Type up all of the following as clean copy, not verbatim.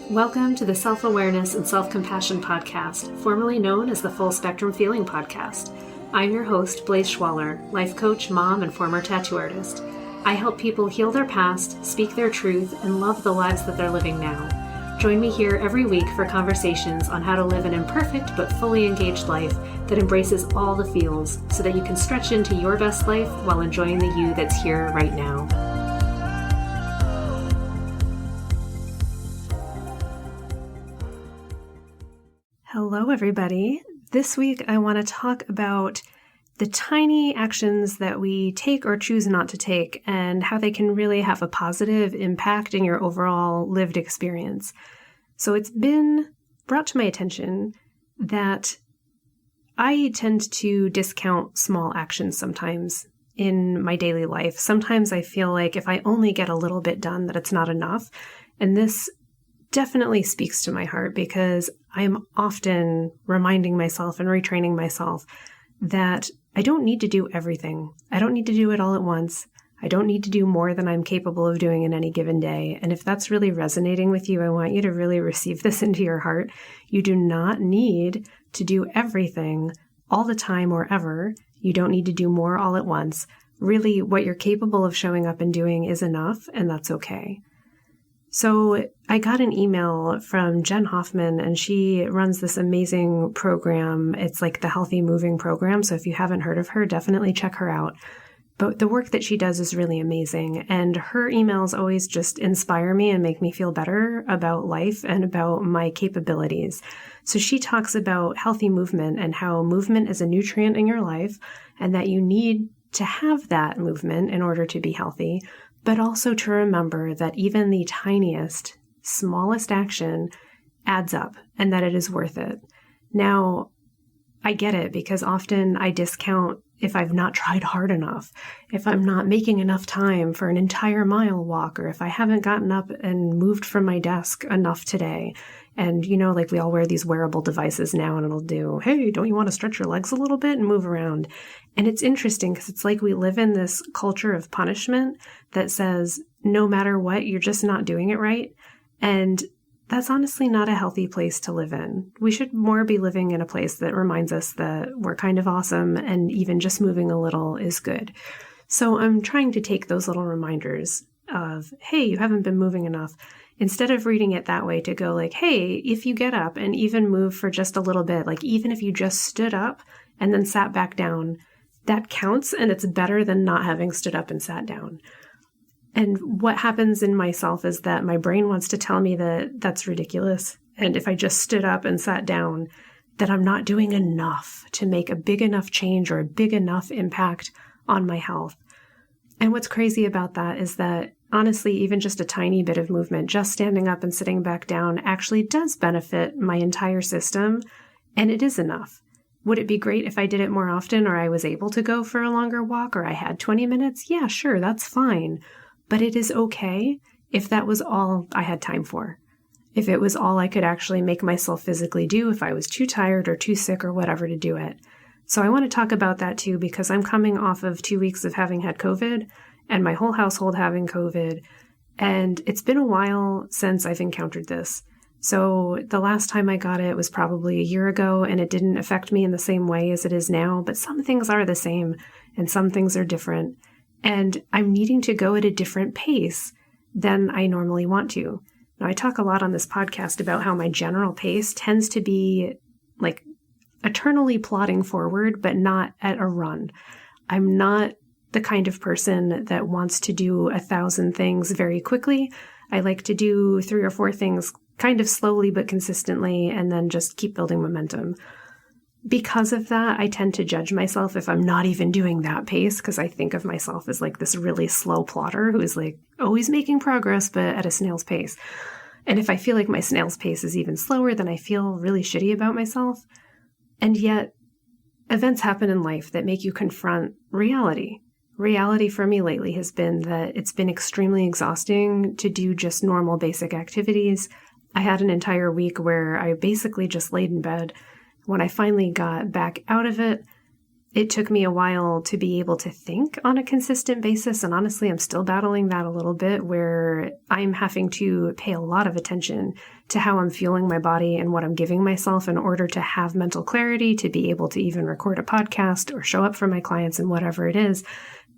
Welcome to the Self-Awareness and Self-Compassion Podcast, formerly known as the Full Spectrum Feeling Podcast. I'm your host, Blaise Schwaller, life coach, mom, and former tattoo artist. I help people heal their past, speak their truth, and love the lives that they're living now. Join me here every week for conversations on how to live an imperfect but fully engaged life that embraces all the feels so that you can stretch into your best life while enjoying the you that's here right now. Hello, everybody. This week, I want to talk about the tiny actions that we take or choose not to take and how they can really have a positive impact in your overall lived experience. So it's been brought to my attention that I tend to discount small actions sometimes in my daily life. Sometimes I feel like if I only get a little bit done, that it's not enough. And this definitely speaks to my heart because I'm often reminding myself and retraining myself that I don't need to do everything. I don't need to do it all at once. I don't need to do more than I'm capable of doing in any given day. And if that's really resonating with you, I want you to really receive this into your heart. You do not need to do everything all the time or ever. You don't need to do more all at once. Really, what you're capable of showing up and doing is enough, and that's okay. So I got an email from Jen Hoffman, and she runs this amazing program. It's like the Healthy Moving program. So if you haven't heard of her, definitely check her out. But the work that she does is really amazing. And her emails always just inspire me and make me feel better about life and about my capabilities. So she talks about healthy movement and how movement is a nutrient in your life and that you need to have that movement in order to be healthy, but also to remember that even the tiniest, smallest action adds up and that it is worth it. Now, I get it because often I discount if I've not tried hard enough, if I'm not making enough time for an entire mile walk, or if I haven't gotten up and moved from my desk enough today. And, like we all wear these wearable devices now and it'll do, hey, don't you want to stretch your legs a little bit and move around? And it's interesting because it's like we live in this culture of punishment that says, no matter what, you're just not doing it right. And that's honestly not a healthy place to live in. We should more be living in a place that reminds us that we're kind of awesome and even just moving a little is good. So I'm trying to take those little reminders of, hey, you haven't been moving enough, instead of reading it that way to go like, hey, if you get up and even move for just a little bit, like even if you just stood up and then sat back down, that counts and it's better than not having stood up and sat down. And what happens in myself is that my brain wants to tell me that that's ridiculous. And if I just stood up and sat down, that I'm not doing enough to make a big enough change or a big enough impact on my health. And what's crazy about that is that honestly, even just a tiny bit of movement, just standing up and sitting back down actually does benefit my entire system. And it is enough. Would it be great if I did it more often or I was able to go for a longer walk or I had 20 minutes? Yeah, sure, that's fine. But it is okay if that was all I had time for. If it was all I could actually make myself physically do, if I was too tired or too sick or whatever to do it. So I want to talk about that too, because I'm coming off of 2 weeks of having had COVID and my whole household having COVID. And it's been a while since I've encountered this. So the last time I got it was probably a year ago and it didn't affect me in the same way as it is now. But some things are the same and some things are different. And I'm needing to go at a different pace than I normally want to. Now, I talk a lot on this podcast about how my general pace tends to be like eternally plodding forward, but not at a run. I'm not the kind of person that wants to do 1,000 things very quickly. I like to do 3 or 4 things kind of slowly but consistently and then just keep building momentum. Because of that, I tend to judge myself if I'm not even doing that pace because I think of myself as like this really slow plotter who is like always making progress, but at a snail's pace. And if I feel like my snail's pace is even slower, then I feel really shitty about myself. And yet, events happen in life that make you confront reality. Reality for me lately has been that it's been extremely exhausting to do just normal basic activities. I had an entire week where I basically just laid in bed. When I finally got back out of it, It took me a while to be able to think on a consistent basis. And honestly, I'm still battling that a little bit, where I'm having to pay a lot of attention to how I'm fueling my body and what I'm giving myself in order to have mental clarity, to be able to even record a podcast or show up for my clients and whatever it is.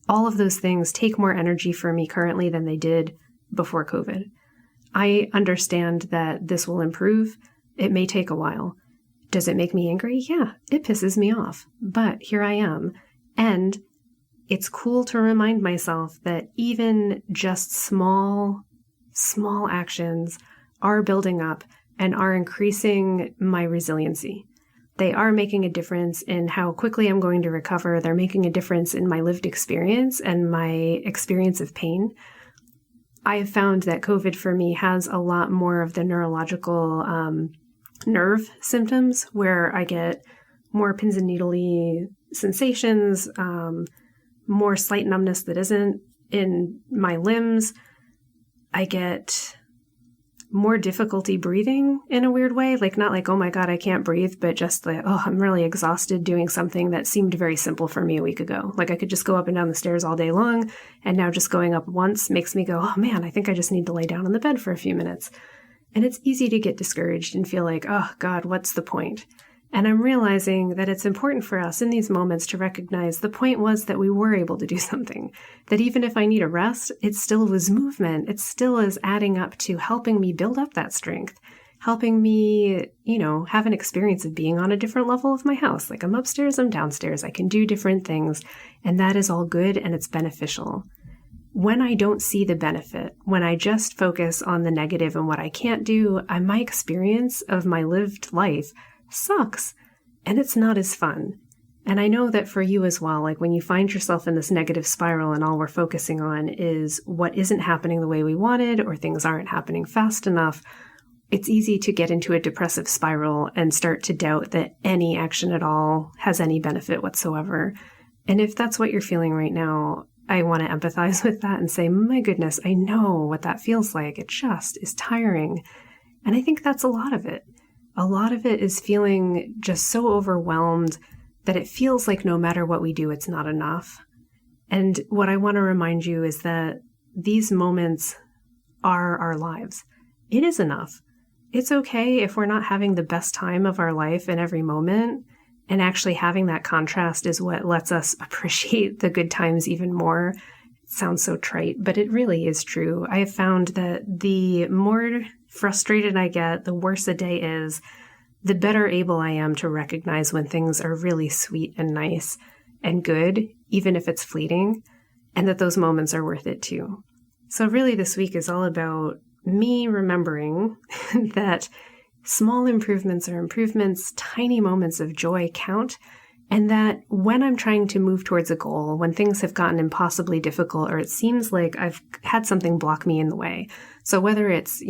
All of those things take more energy for me currently than they did before COVID. I understand that this will improve. It may take a while. Does it make me angry? Yeah, it pisses me off, but here I am. And it's cool to remind myself that even just small actions are building up and are increasing my resiliency. They are making a difference in how quickly I'm going to recover. They're making a difference in my lived experience and my experience of pain. I have found that COVID for me has a lot more of the neurological nerve symptoms, where I get more pins and needly sensations, more slight numbness that isn't in my limbs. I get more difficulty breathing in a weird way, like not like, oh my God, I can't breathe, but just like, oh, I'm really exhausted doing something that seemed very simple for me a week ago. Like I could just go up and down the stairs all day long, and now just going up once makes me go, oh man, I think I just need to lay down on the bed for a few minutes. And it's easy to get discouraged and feel like, oh God, what's the point? And I'm realizing that it's important for us in these moments to recognize the point was that we were able to do something, that even if I need a rest, it still was movement. It still is adding up to helping me build up that strength, helping me, have an experience of being on a different level of my house. Like I'm upstairs, I'm downstairs, I can do different things, and that is all good and it's beneficial. When I don't see the benefit, when I just focus on the negative and what I can't do, my experience of my lived life sucks, and it's not as fun. And I know that for you as well, like when you find yourself in this negative spiral and all we're focusing on is what isn't happening the way we wanted, or things aren't happening fast enough, it's easy to get into a depressive spiral and start to doubt that any action at all has any benefit whatsoever. And if that's what you're feeling right now, I want to empathize with that and say, my goodness, I know what that feels like. It just is tiring. And I think that's a lot of it. A lot of it is feeling just so overwhelmed that it feels like no matter what we do, it's not enough. And what I want to remind you is that these moments are our lives. It is enough. It's okay if we're not having the best time of our life in every moment. And actually having that contrast is what lets us appreciate the good times even more. It sounds so trite, but it really is true. I have found that the more frustrated I get, the worse a day is, the better able I am to recognize when things are really sweet and nice and good, even if it's fleeting, and that those moments are worth it too. So really this week is all about me remembering that small improvements are improvements, tiny moments of joy count, and that when I'm trying to move towards a goal, when things have gotten impossibly difficult, or it seems like I've had something block me in the way. So whether it's,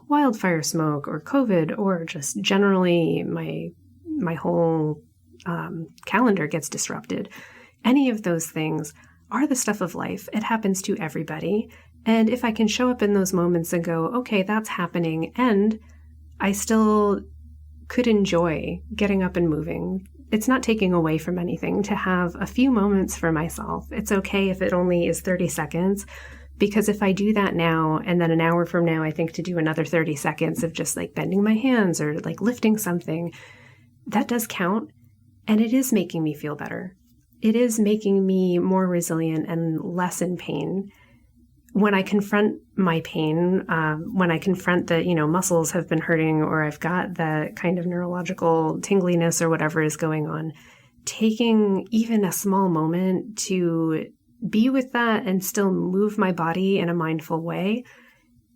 wildfire smoke or COVID, or just generally my whole calendar gets disrupted, any of those things are the stuff of life. It happens to everybody. And if I can show up in those moments and go, okay, that's happening, and I still could enjoy getting up and moving. It's not taking away from anything to have a few moments for myself. It's okay if it only is 30 seconds, because if I do that now, and then an hour from now, I think to do another 30 seconds of just like bending my hands or like lifting something, that does count. And it is making me feel better. It is making me more resilient and less in pain. When I confront my pain, when I confront that, muscles have been hurting, or I've got that kind of neurological tingliness or whatever is going on, taking even a small moment to be with that and still move my body in a mindful way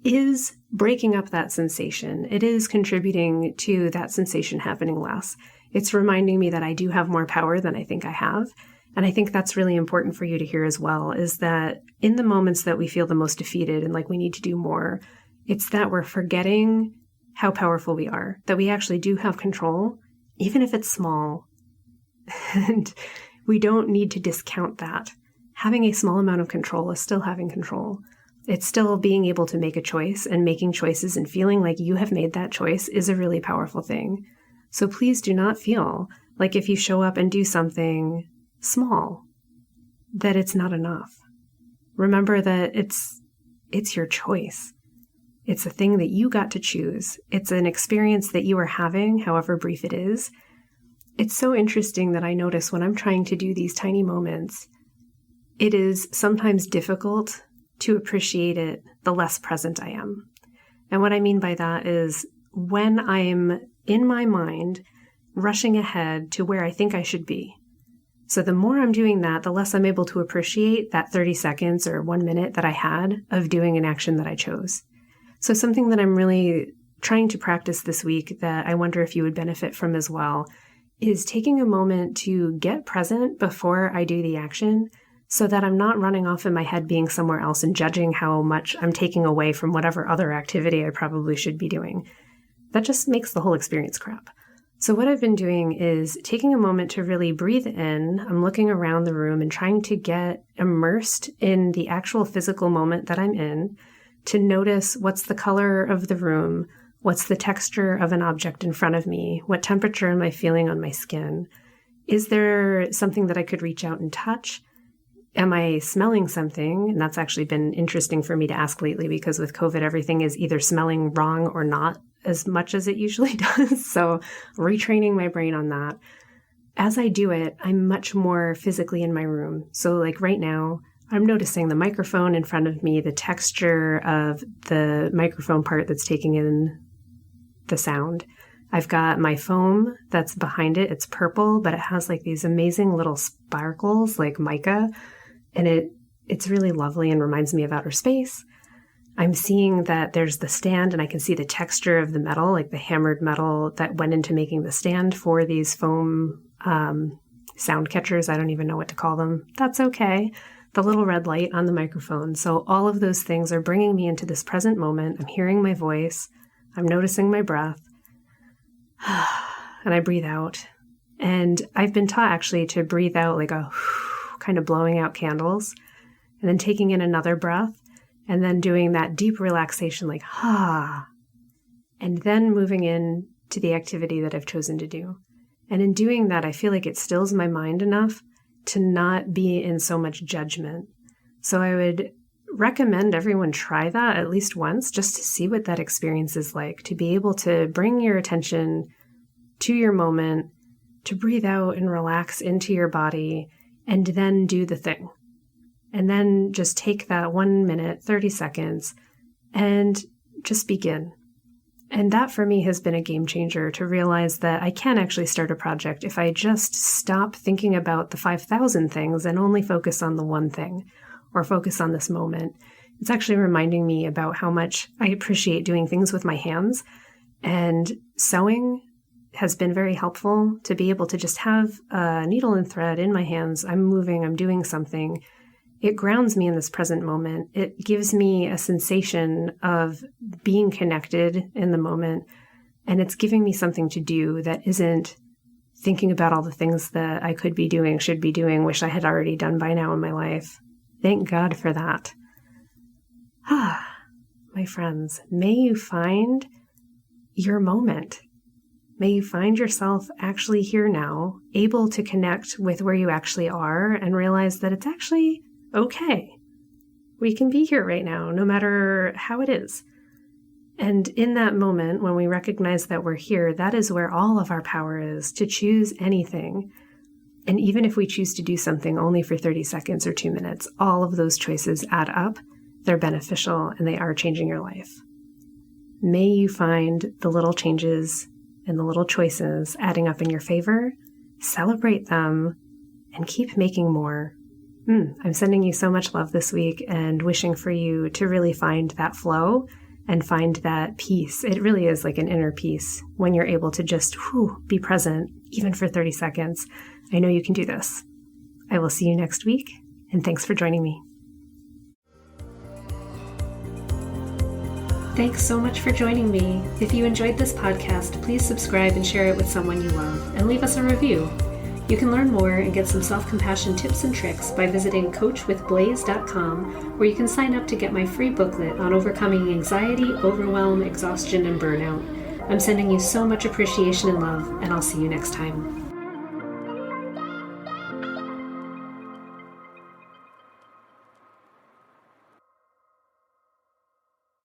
is breaking up that sensation. It is contributing to that sensation happening less. It's reminding me that I do have more power than I think I have. And I think that's really important for you to hear as well, is that in the moments that we feel the most defeated and like we need to do more, it's that we're forgetting how powerful we are, that we actually do have control, even if it's small. And we don't need to discount that. Having a small amount of control is still having control. It's still being able to make a choice, and making choices and feeling like you have made that choice is a really powerful thing. So please do not feel like if you show up and do something small, that it's not enough. Remember that it's your choice. It's a thing that you got to choose. It's an experience that you are having, however brief it is. It's so interesting that I notice when I'm trying to do these tiny moments, it is sometimes difficult to appreciate it the less present I am. And what I mean by that is when I'm in my mind rushing ahead to where I think I should be. So the more I'm doing that, the less I'm able to appreciate that 30 seconds or 1 minute that I had of doing an action that I chose. So something that I'm really trying to practice this week that I wonder if you would benefit from as well is taking a moment to get present before I do the action so that I'm not running off in my head being somewhere else and judging how much I'm taking away from whatever other activity I probably should be doing. That just makes the whole experience crap. So what I've been doing is taking a moment to really breathe in. I'm looking around the room and trying to get immersed in the actual physical moment that I'm in, to notice what's the color of the room, what's the texture of an object in front of me, what temperature am I feeling on my skin? Is there something that I could reach out and touch? Am I smelling something? And that's actually been interesting for me to ask lately because with COVID, everything is either smelling wrong or not as much as it usually does. So retraining my brain on that. As I do it, I'm much more physically in my room. So like right now, I'm noticing the microphone in front of me, the texture of the microphone part that's taking in the sound. I've got my foam that's behind it. It's purple, but it has like these amazing little sparkles like mica. And it's really lovely and reminds me of outer space. I'm seeing that there's the stand and I can see the texture of the metal, like the hammered metal that went into making the stand for these foam sound catchers. I don't even know what to call them. That's okay. The little red light on the microphone. So all of those things are bringing me into this present moment. I'm hearing my voice. I'm noticing my breath. And I breathe out. And I've been taught actually to breathe out like a kind of blowing out candles and then taking in another breath and then doing that deep relaxation like and then moving in to the activity that I've chosen to do. And in doing that, I feel like it stills my mind enough to not be in so much judgment. So I would recommend everyone try that at least once just to see what that experience is like, to be able to bring your attention to your moment, to breathe out and relax into your body, and then do the thing. And then just take that 1 minute, 30 seconds, and just begin. And that for me has been a game changer to realize that I can actually start a project if I just stop thinking about the 5,000 things and only focus on the one thing or focus on this moment. It's actually reminding me about how much I appreciate doing things with my hands, and sewing has been very helpful to be able to just have a needle and thread in my hands. I'm moving, I'm doing something. It grounds me in this present moment. It gives me a sensation of being connected in the moment. And it's giving me something to do that isn't thinking about all the things that I could be doing, should be doing, wish I had already done by now in my life. Thank God for that. My friends, may you find your moment. May you find yourself actually here now, able to connect with where you actually are and realize that it's actually okay. We can be here right now, no matter how it is. And in that moment, when we recognize that we're here, that is where all of our power is, to choose anything. And even if we choose to do something only for 30 seconds or 2 minutes, all of those choices add up, they're beneficial, and they are changing your life. May you find the little changes and the little choices adding up in your favor, celebrate them, and keep making more. I'm sending you so much love this week and wishing for you to really find that flow and find that peace. It really is like an inner peace when you're able to just be present, even for 30 seconds. I know you can do this. I will see you next week, and thanks for joining me. Thanks so much for joining me. If you enjoyed this podcast, please subscribe and share it with someone you love, and leave us a review. You can learn more and get some self-compassion tips and tricks by visiting coachwithblaze.com, where you can sign up to get my free booklet on overcoming anxiety, overwhelm, exhaustion, and burnout. I'm sending you so much appreciation and love, and I'll see you next time.